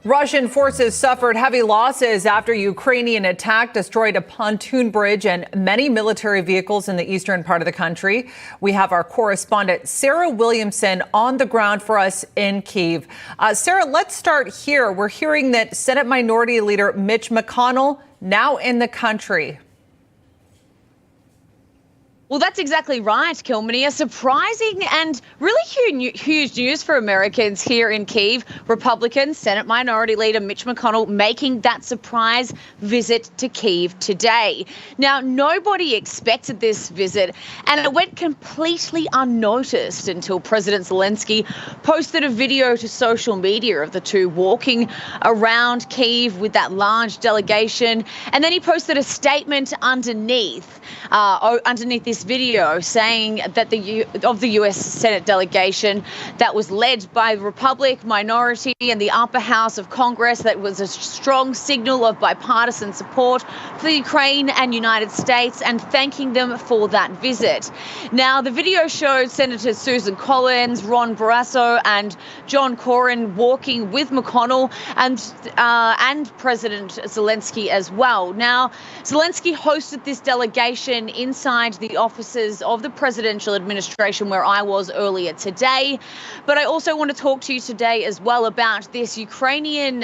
Russian forces suffered heavy losses after Ukrainian attack destroyed a pontoon bridge and many military vehicles in the eastern part of the country. We have our correspondent Sarah Williamson on the ground for us in Kyiv. Sarah, let's start here. We're hearing that Senate Minority Leader Mitch McConnell now in the country. Well, that's exactly right, Kilmany. A surprising and really huge news for Americans here in Kyiv. Republican Senate Minority Leader Mitch McConnell making that surprise visit to Kyiv today. Now, nobody expected this visit, and it went completely unnoticed until President Zelenskyy posted a video to social media of the two walking around Kyiv with that large delegation. And then he posted a statement underneath this video saying that the U.S. Senate delegation that was led by the Republic minority and the upper house of Congress, that was a strong signal of bipartisan support for Ukraine and United States, and thanking them for that visit. Now, the video showed Senators Susan Collins, Ron Barrasso and John Cornyn walking with McConnell and President Zelenskyy as well. Now, Zelenskyy hosted this delegation inside the offices of the presidential administration where I was earlier today. But I also want to talk to you today as well about this Ukrainian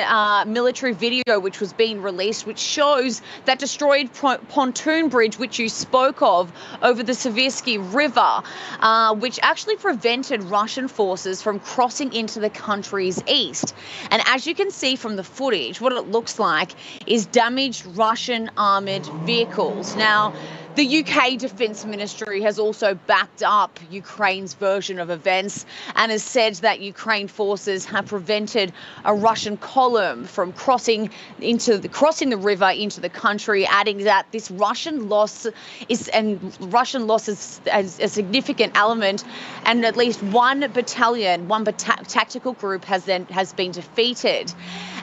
military video which was being released, which shows that destroyed pontoon bridge which you spoke of over the Seversky River, which actually prevented Russian forces from crossing into the country's east. And as you can see from the footage, what it looks like is damaged Russian armoured vehicles. Now, the UK Defence Ministry has also backed up Ukraine's version of events and has said that Ukraine forces have prevented a Russian column from crossing the river into the country, adding that this Russian loss is a significant element, and at least one tactical group has been defeated.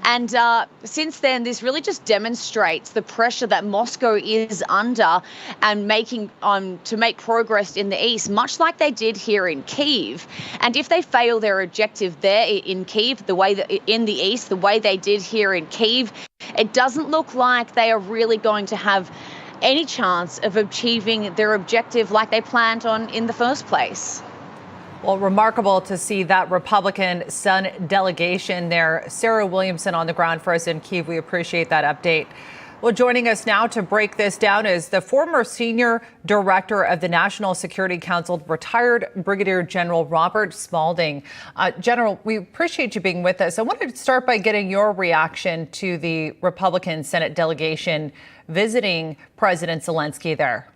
And since then, this really just demonstrates the pressure that Moscow is under and to make progress in the east, much like they did here in Kyiv. And if they fail their objective there in Kyiv, in the east, the way they did here in Kyiv, it doesn't look like they are really going to have any chance of achieving their objective like they planned on in the first place. Well, remarkable to see that Republican Senate delegation there. Sarah Williamson on the ground for us in Kyiv. We appreciate that update. Well, joining us now to break this down is the former senior director of the National Security Council, retired Brigadier General Robert Spalding. General, we appreciate you being with us. I wanted to start by getting your reaction to the Republican Senate delegation visiting President Zelenskyy there.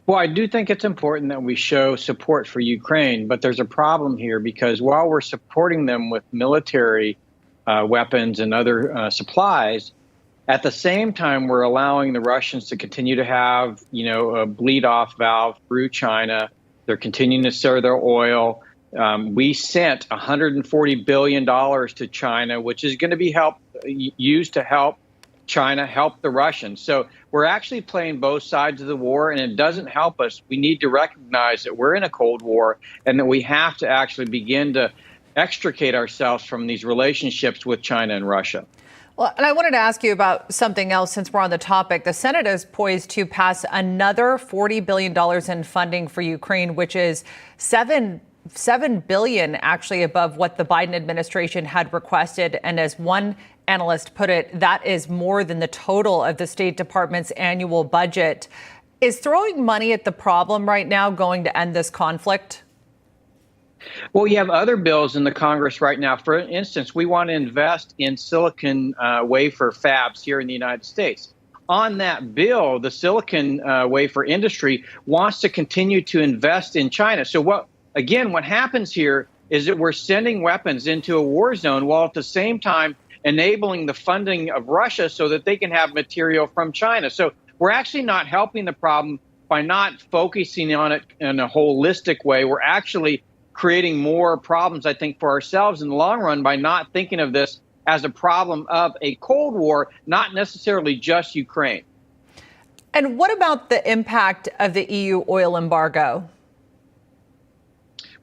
Well, I do think it's important that we show support for Ukraine, but there's a problem here because while we're supporting them with military weapons and other supplies, at the same time, we're allowing the Russians to continue to have, a bleed-off valve through China. They're continuing to sell their oil. We sent $140 billion to China, which is going to be used to help China help the Russians. So we're actually playing both sides of the war, and it doesn't help us. We need to recognize that we're in a Cold War and that we have to actually begin to extricate ourselves from these relationships with China and Russia. Well, and I wanted to ask you about something else since we're on the topic. The Senate is poised to pass another $40 billion in funding for Ukraine, which is $7 billion actually above what the Biden administration had requested. And as one analyst put it, that is more than the total of the State Department's annual budget. Is throwing money at the problem right now going to end this conflict? Well, you have other bills in the Congress right now. For instance, we want to invest in silicon wafer fabs here in the United States. On that bill, the silicon wafer industry wants to continue to invest in China. So what happens here is that we're sending weapons into a war zone while at the same time enabling the funding of Russia so that they can have material from China. So we're actually not helping the problem by not focusing on it in a holistic way. We're actually creating more problems, I think, for ourselves in the long run by not thinking of this as a problem of a Cold War, not necessarily just Ukraine. And what about the impact of the EU oil embargo?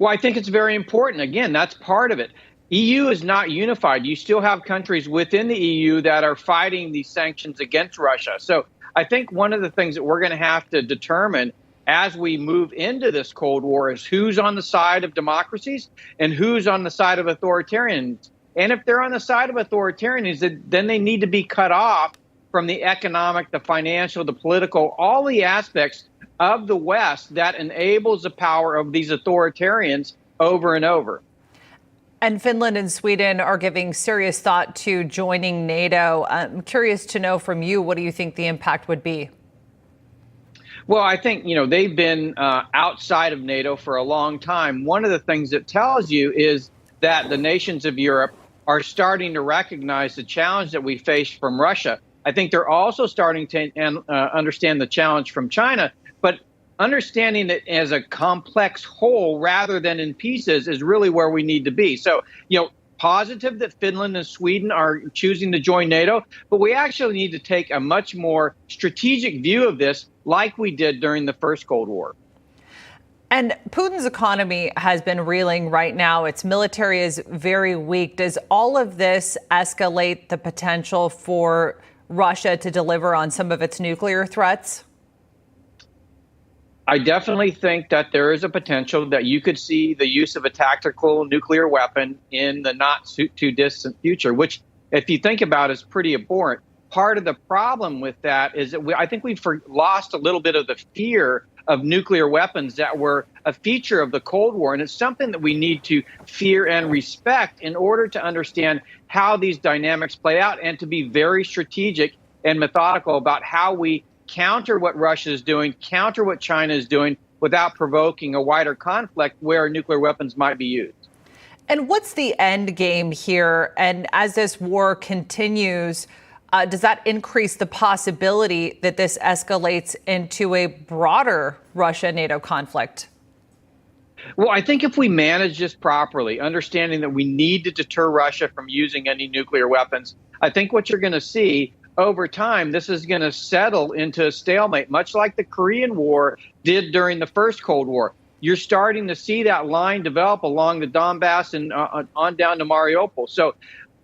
Well, I think it's very important. Again, that's part of it. EU is not unified. You still have countries within the EU that are fighting these sanctions against Russia. So I think one of the things that we're going to have to determine as we move into this Cold War is who's on the side of democracies and who's on the side of authoritarians. And if they're on the side of authoritarians, then they need to be cut off from the economic, the financial, the political, all the aspects of the West that enables the power of these authoritarians over and over. And Finland and Sweden are giving serious thought to joining NATO. I'm curious to know from you, what do you think the impact would be? Well, I think, they've been outside of NATO for a long time. One of the things it tells you is that the nations of Europe are starting to recognize the challenge that we face from Russia. I think they're also starting to understand the challenge from China, but understanding it as a complex whole rather than in pieces is really where we need to be. So, positive that Finland and Sweden are choosing to join NATO, but we actually need to take a much more strategic view of this, like we did during the first Cold War. And Putin's economy has been reeling right now. Its military is very weak. Does all of this escalate the potential for Russia to deliver on some of its nuclear threats? I definitely think that there is a potential that you could see the use of a tactical nuclear weapon in the not too distant future, which, if you think about, is pretty abhorrent. Part of the problem with that is that I think we've lost a little bit of the fear of nuclear weapons that were a feature of the Cold War. And it's something that we need to fear and respect in order to understand how these dynamics play out and to be very strategic and methodical about how we counter what Russia is doing, counter what China is doing without provoking a wider conflict where nuclear weapons might be used. And what's the end game here? And as this war continues, does that increase the possibility that this escalates into a broader Russia-NATO conflict? Well, I think if we manage this properly, understanding that we need to deter Russia from using any nuclear weapons, I think what you're going to see over time, this is going to settle into a stalemate, much like the Korean War did during the first Cold War. You're starting to see that line develop along the Donbass and on down to Mariupol. So,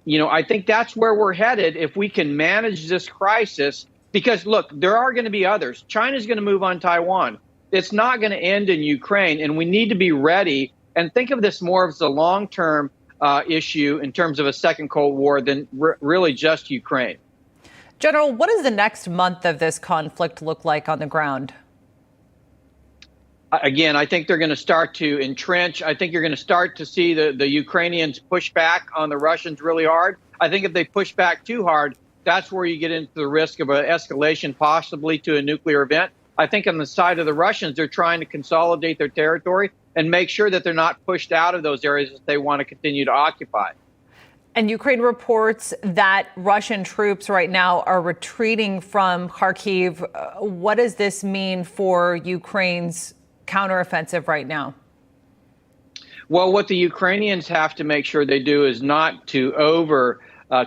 I think that's where we're headed if we can manage this crisis, because, look, there are going to be others. China's going to move on Taiwan. It's not going to end in Ukraine, and we need to be ready and think of this more as a long-term issue in terms of a second Cold War than really just Ukraine. General, what does the next month of this conflict look like on the ground? Again, I think they're going to start to entrench. I think you're going to start to see the Ukrainians push back on the Russians really hard. I think if they push back too hard, that's where you get into the risk of an escalation, possibly to a nuclear event. I think on the side of the Russians, they're trying to consolidate their territory and make sure that they're not pushed out of those areas that they want to continue to occupy. And Ukraine reports that Russian troops right now are retreating from Kharkiv. What does this mean for Ukraine's counteroffensive right now? Well, what the Ukrainians have to make sure they do is not to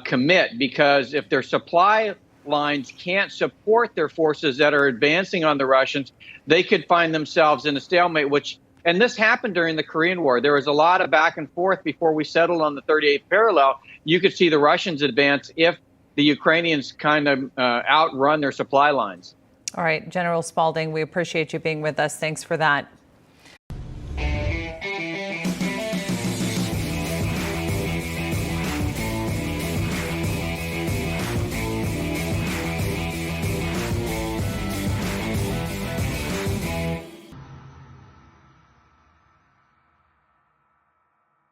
commit, because if their supply lines can't support their forces that are advancing on the Russians, they could find themselves in a stalemate, and this happened during the Korean War. There was a lot of back and forth before we settled on the 38th parallel. You could see the Russians advance if the Ukrainians kind of outrun their supply lines. All right, General Spalding, we appreciate you being with us. Thanks for that.